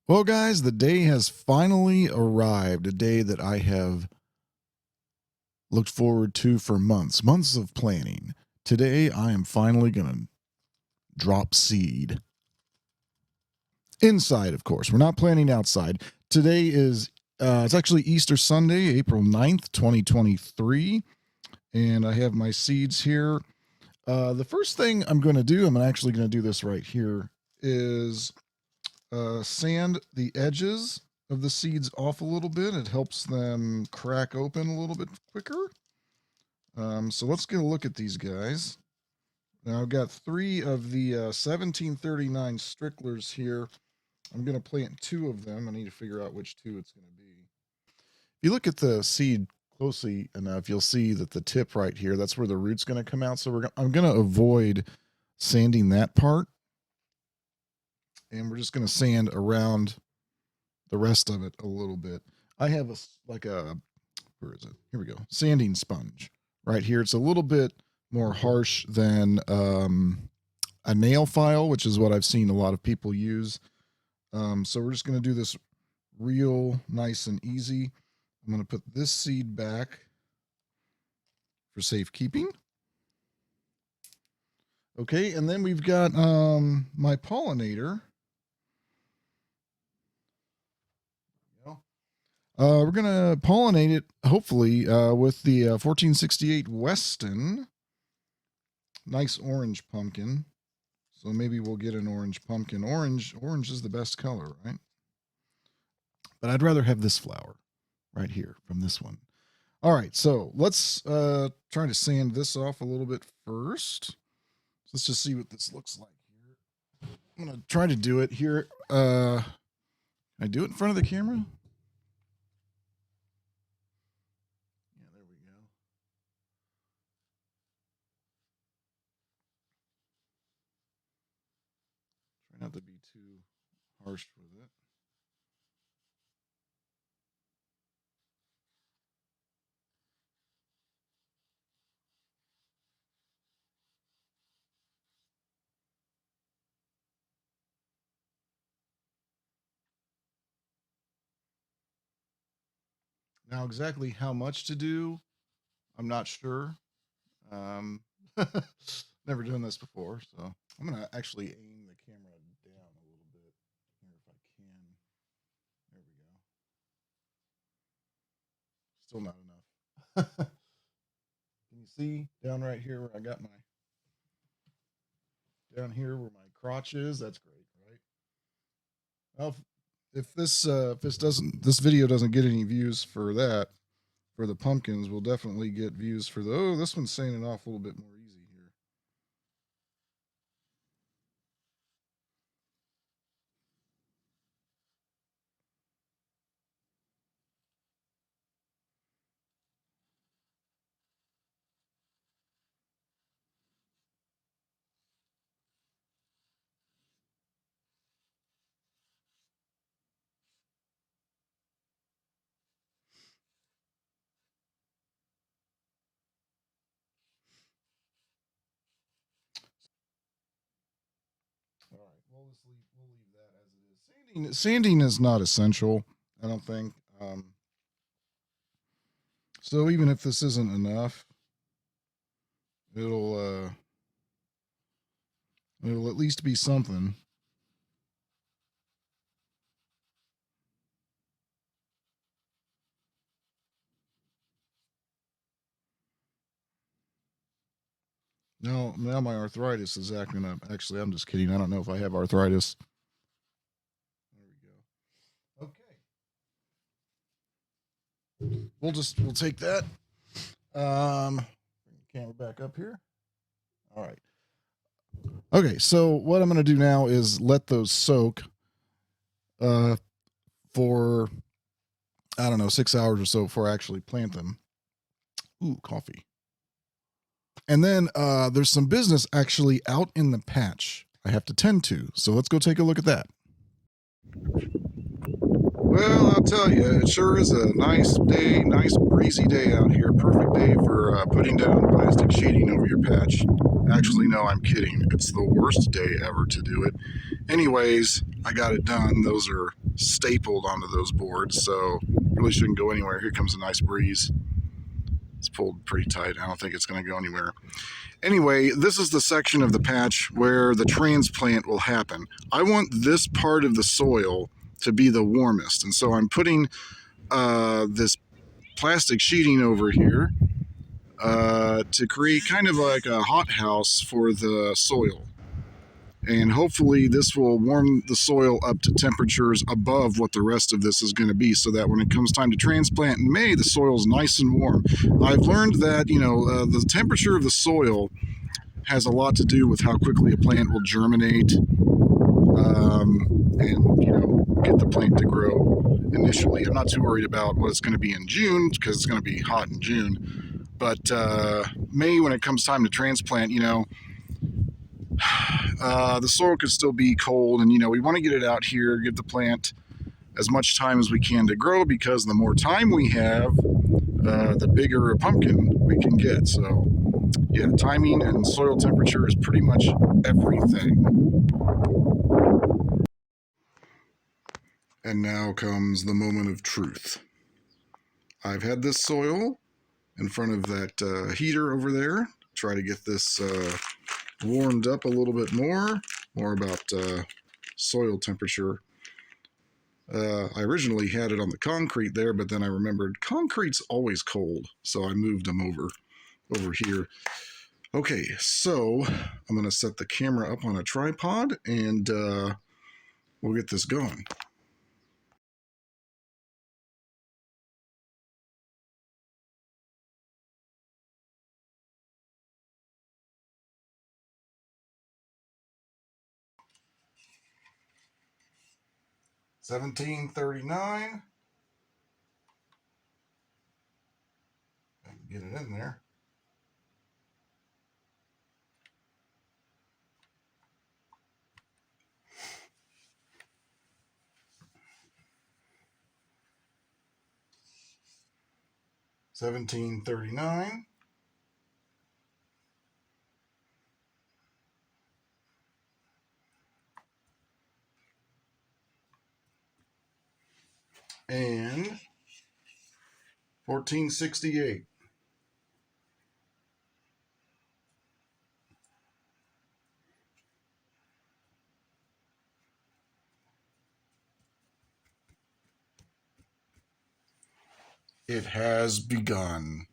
Well, guys, the day has finally arrived, a day that I have looked forward to for months, months of planning. Today, I am finally going to drop seed inside, of course. We're not planning outside. Today is, it's actually Easter Sunday, April 9th, 2023. And I have my seeds here. The first thing I'm going to do, I'm actually going to do this right here, is sand the edges of the seeds off a little bit. It helps them crack open a little bit quicker. So let's get a look at these guys. Now I've got 3 of the 1739 stricklers here. I'm going to plant 2 of them. I need to figure out which 2 it's going to be. If you look at the seed closely enough, you'll see that the tip right here, that's where the root's going to come out. So I'm going to avoid sanding that part. And we're just going to sand around the rest of it a little bit. I have where is it? Here we go. Sanding sponge right here. It's a little bit more harsh than a nail file, which is what I've seen a lot of people use. So we're just going to do this real nice and easy. I'm going to put this seed back for safekeeping. Okay, and then we've got my pollinator. We're going to pollinate it, hopefully, with the 1468 Weston. Nice orange pumpkin. So maybe we'll get an orange pumpkin. Orange is the best color, right? But I'd rather have this flower right here from this one. All right, so let's try to sand this off a little bit first. Let's just see what this looks like here. I'm going to try to do it here. Can I do it in front of the camera? Not to be too harsh with it. Now, exactly how much to do, I'm not sure. Never done this before, so I'm going to actually aim the camera down a little bit here if I can. There we go. Still not enough. Can you see down right here where I got my, down here where my crotch is? That's great, right? Well, if this video doesn't get any views for that, for the pumpkins, we'll definitely get views for the, oh, this one's sanding off a little bit more easy here. All right, we'll leave that as it is. Sanding is not essential, I don't think. So even if this isn't enough, it'll at least be something. Now my arthritis is acting up. Actually, I'm just kidding. I don't know if I have arthritis. There we go. Okay. We'll take that. Bring the camera back up here. All right. Okay, so what I'm going to do now is let those soak for, I don't know, 6 hours or so before I actually plant them. Ooh, coffee. And then there's some business actually out in the patch I have to tend to. So let's go take a look at that. Well, I'll tell you, it sure is a nice day, nice breezy day out here. Perfect day for putting down plastic sheeting over your patch. Actually, no, I'm kidding. It's the worst day ever to do it. Anyways, I got it done. Those are stapled onto those boards, so really shouldn't go anywhere. Here comes a nice breeze. It's pulled pretty tight. I don't think it's going to go anywhere. Anyway, this is the section of the patch where the transplant will happen. I want this part of the soil to be the warmest, and so I'm putting this plastic sheeting over here to create kind of like a hothouse for the soil. And hopefully this will warm the soil up to temperatures above what the rest of this is going to be, so that when it comes time to transplant in May, the soil is nice and warm. I've learned that, the temperature of the soil has a lot to do with how quickly a plant will germinate, and get the plant to grow initially. I'm not too worried about what it's going to be in June, because it's going to be hot in June. But May, when it comes time to transplant, the soil could still be cold, and we want to get it out here, give the plant as much time as we can to grow, because the more time we have, the bigger a pumpkin we can get. So yeah, timing and soil temperature is pretty much everything. And now comes the moment of truth. I've had this soil in front of that heater over there. Try to get this warmed up a little bit more about soil temperature. I originally had it on the concrete there, but then I remembered concrete's always cold, so I moved them over here. Okay, so I'm going to set the camera up on a tripod, and we'll get this going. $17.39. I can get it in there. $17.39. And $14.68. It has begun.